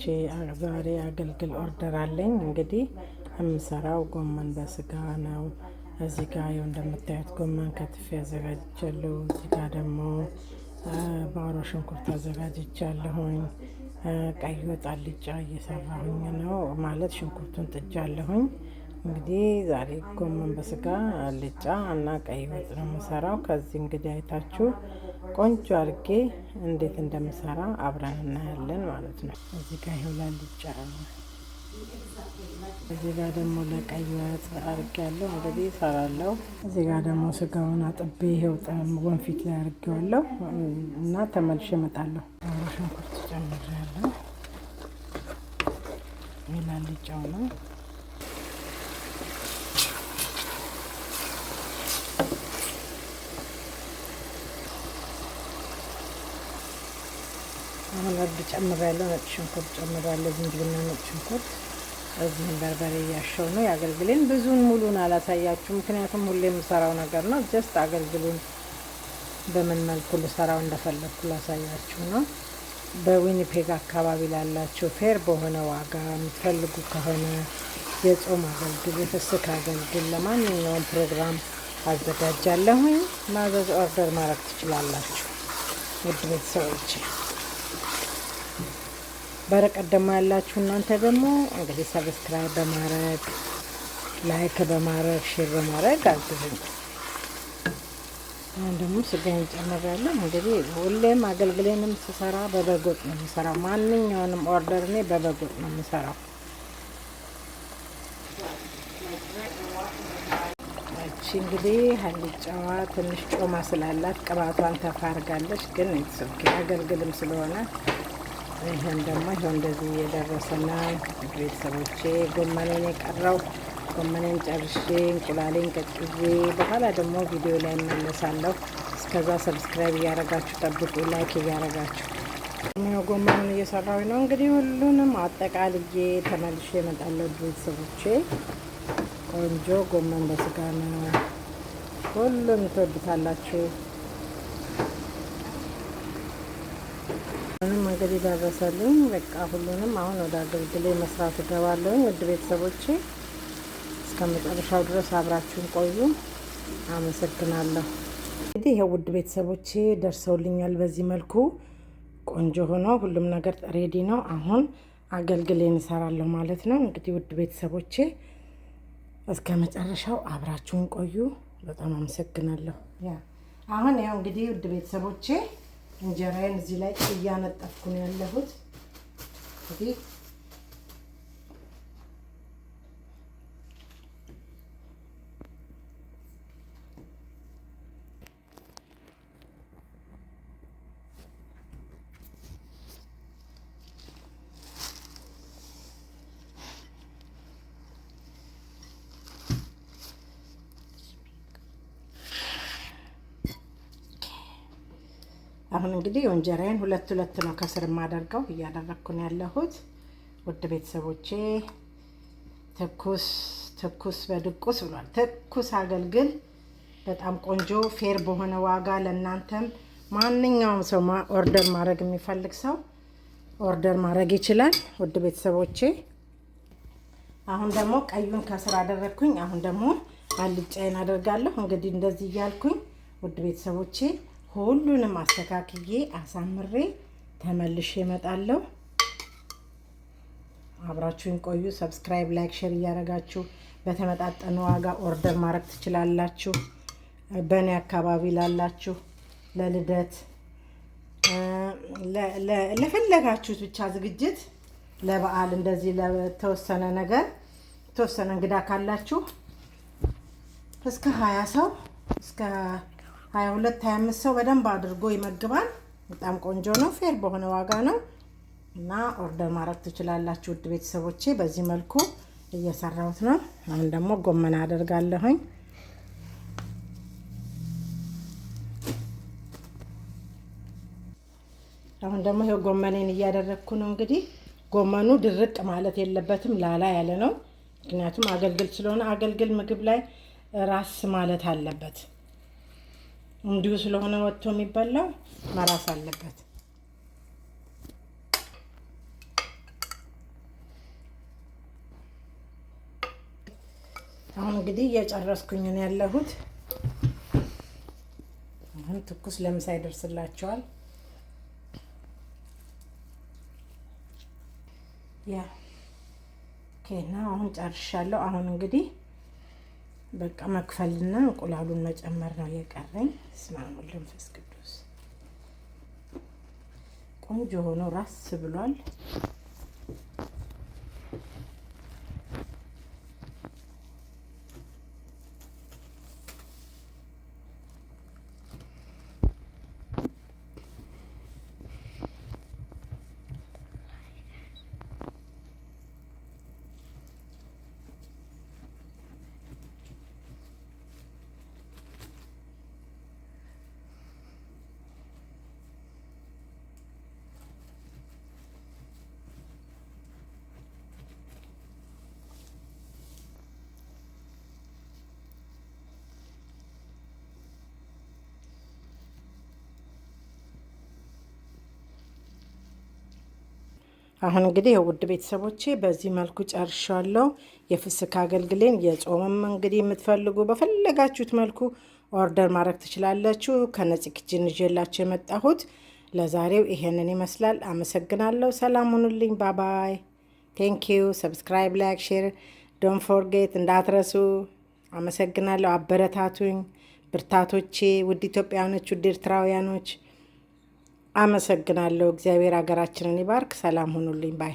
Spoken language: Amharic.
ቤተሰቦቼ ዛሬ አገልግል ኦርደር አለኝ። እንግዲህ የምሰራው ጎመን በስጋ ነው። እዚህ ጋር ይኸው እንደምታዩት ጎመን ከትፌ አዘጋጅቻለሁ። እዚህ ጋር ደግሞ ባሮ ሽንኩርት አዘጋጅቻለሁኝ። ቀይ ወጥ አልጫ እየሰራሁኝ ነው ማለት ሽንኩርቱን ጥጃለሁኝ። እንግዲህ ዛሬ ጎመን በስጋ አልጫ እና ቀይ ወጥ ነው የምሰራው። ከዚህ እንግዲህ አይታችሁ ቆንጆ አድርጌ እንዴት እንደምሰራ አብረን እናያለን ማለት ነው። እዚህ ጋር ይኸው ላልጫ፣ እዚህ ጋር ደግሞ ለቀይ ወጥ አድርጌያለሁ። እንግዲህ እሰራለሁ። እዚህ ጋር ደግሞ ስጋውን አጥቤ ይኸው ወንፊት ላይ አድርጌዋለሁ እና ተመልሼ እመጣለሁ። ሽንኩርት ጨምሬያለሁ። ላልጫው ነው። አሁን እርድ ጨምሬያለሁ። ነጭ ሽንኩርት ጨምሬያለሁ። ዝንጅብልና ነጭ ሽንኩርት። እዚህም በርበሬ እያሸው ነው። የአገልግሌን ብዙን ሙሉን አላሳያችሁ፣ ምክንያቱም ሁሌ የምሰራው ነገር ነው። ጀስት አገልግሉን በምን መልኩ ልሰራው እንደፈለግኩ ላሳያችሁ ነው። በዊኒፔግ አካባቢ ላላችሁ ፌር በሆነ ዋጋ የምትፈልጉ ከሆነ የጾም አገልግል፣ የፍስክ አገልግል ለማንኛውም ፕሮግራም አዘጋጃለሁኝ። ማዘዝ ኦርደር ማድረግ ትችላላችሁ ውድ ቤተሰቦች። በርቀት ደግሞ ያላችሁ እናንተ ደግሞ እንግዲህ ሰብስክራይብ በማድረግ ላይክ በማድረግ ሼር በማድረግ አግዙኝ። አሁን ደግሞ ስጋዬን ጨምሬያለሁ። እንግዲህ ሁሌም አገልግሌንም ስሰራ በበጎጥ ነው የምሰራው። ማንኛውንም ኦርደር እኔ በበጎጥ ነው የምሰራው። እቺ እንግዲህ ሀልጫዋ ትንሽ ጮማ ስላላት ቅባቷን ተፋርጋለች፣ ግን አገልግልም ስለሆነ ይሄን ደግሞ ይሄው እንደዚህ እየደረሰ ነው ቤተሰቦቼ። ጎመኔን የቀረው ጎመኔን ጨርሼ እንቁላሌን ቀቅዬ በኋላ ደግሞ ቪዲዮ ላይ እመለሳለሁ። እስከዛ ሰብስክራይብ እያደረጋችሁ ጠብቁ፣ ላይክ እያደረጋችሁ። ጎመኑን እየሰራሁ ነው። እንግዲህ ሁሉንም አጠቃልዬ ተመልሼ እመጣለሁ ቤተሰቦቼ። ቆንጆ ጎመን በስጋ ነው። ሁሉም ትወዱታላችሁ። ሁሉንም እንግዲህ ደረሰልኝ። በቃ ሁሉንም አሁን ወደ አገልግሌ መስራት እገባለሁ። ውድ ቤተሰቦቼ እስከ መጨረሻው ድረስ አብራችሁን ቆዩ። አመሰግናለሁ። እንግዲህ ይሄ ውድ ቤተሰቦቼ ደርሰውልኛል። በዚህ መልኩ ቆንጆ ሆኖ ሁሉም ነገር ሬዲ ነው። አሁን አገልግሌን እሰራለሁ ማለት ነው። እንግዲህ ውድ ቤተሰቦቼ እስከ መጨረሻው አብራችሁን ቆዩ። በጣም አመሰግናለሁ። አሁን ያው እንግዲህ ውድ ቤተሰቦቼ እንጀራዬን እዚህ ላይ እያነጠፍኩ ነው ያለሁት። እንግዲህ እንግዲህ እንጀራዬን ሁለት ነው ከስር የማደርገው እያደረኩ ነው ያለሁት። ውድ ቤተሰቦቼ ትኩስ በድቁስ ብሏል። ትኩስ አገልግል በጣም ቆንጆ ፌር በሆነ ዋጋ ለእናንተም ማንኛውም ሰው ኦርደር ማድረግ የሚፈልግ ሰው ኦርደር ማድረግ ይችላል። ውድ ቤተሰቦቼ አሁን ደግሞ ቀዩን ከስር አደረግኩኝ። አሁን ደግሞ አልጫዬን አደርጋለሁ። እንግዲህ እንደዚህ እያልኩኝ ውድ ቤተሰቦቼ ሁሉንም አስተካክዬ አሳምሬ ተመልሼ እመጣለሁ። አብራችሁን ቆዩ። ሰብስክራይብ፣ ላይክ፣ ሼር እያደረጋችሁ በተመጣጠነ ዋጋ ኦርደር ማድረግ ትችላላችሁ። በእኔ አካባቢ ላላችሁ ለልደት ለፈለጋችሁት ብቻ ዝግጅት ለበዓል እንደዚህ ለተወሰነ ነገር ተወሰነ እንግዳ ካላችሁ እስከ 20 ሰው እስከ 22 25 ሰው በደንብ አድርጎ ይመግባል። በጣም ቆንጆ ነው። ፌር በሆነ ዋጋ ነው እና ኦርደር ማድረግ ትችላላችሁ ውድ ቤተሰቦቼ። በዚህ መልኩ እየሰራሁት ነው። አሁን ደግሞ ጎመን አደርጋለሁኝ። አሁን ደግሞ ይሄው ጎመኔን እያደረግኩ ነው። እንግዲህ ጎመኑ ድርቅ ማለት የለበትም፣ ላላ ያለ ነው። ምክንያቱም አገልግል ስለሆነ አገልግል ምግብ ላይ ራስ ማለት አለበት። እንዲሁ ስለሆነ ወጥቶ የሚበላው መራስ አለበት። አሁን እንግዲህ እየጨረስኩኝ ነው ያለሁት። አሁን ትኩስ ለምሳ ይደርስላቸዋል። ያ ኬና አሁን ጨርሻለሁ። አሁን እንግዲህ በቃ መክፈልና እንቁላሉን መጨመር ነው የቀረኝ። በስመ አብ ወወልድ ወመንፈስ ቅዱስ። ቆንጆ ሆኖ ራስ ብሏል። አሁን እንግዲህ የውድ ቤተሰቦቼ በዚህ መልኩ ጨርሻለሁ። የፍስክ አገልግሌን የጾምም እንግዲህ የምትፈልጉ በፈለጋችሁት መልኩ ኦርደር ማድረግ ትችላላችሁ። ከነፂ ኪችን ይዤላችሁ የመጣሁት ለዛሬው ይሄንን ይመስላል። አመሰግናለሁ። ሰላም ሁኑልኝ። ባባይ ቴንኪዩ። ሰብስክራይብ፣ ላይክ፣ ሼር ዶንት ፎርጌት እንዳትረሱ። አመሰግናለሁ። አበረታቱኝ ብርታቶቼ፣ ውድ ኢትዮጵያውያኖች፣ ውድ ኤርትራውያኖች አመሰግናለሁ። እግዚአብሔር ሀገራችንን ይባርክ። ሰላም ሁኑልኝ ባይ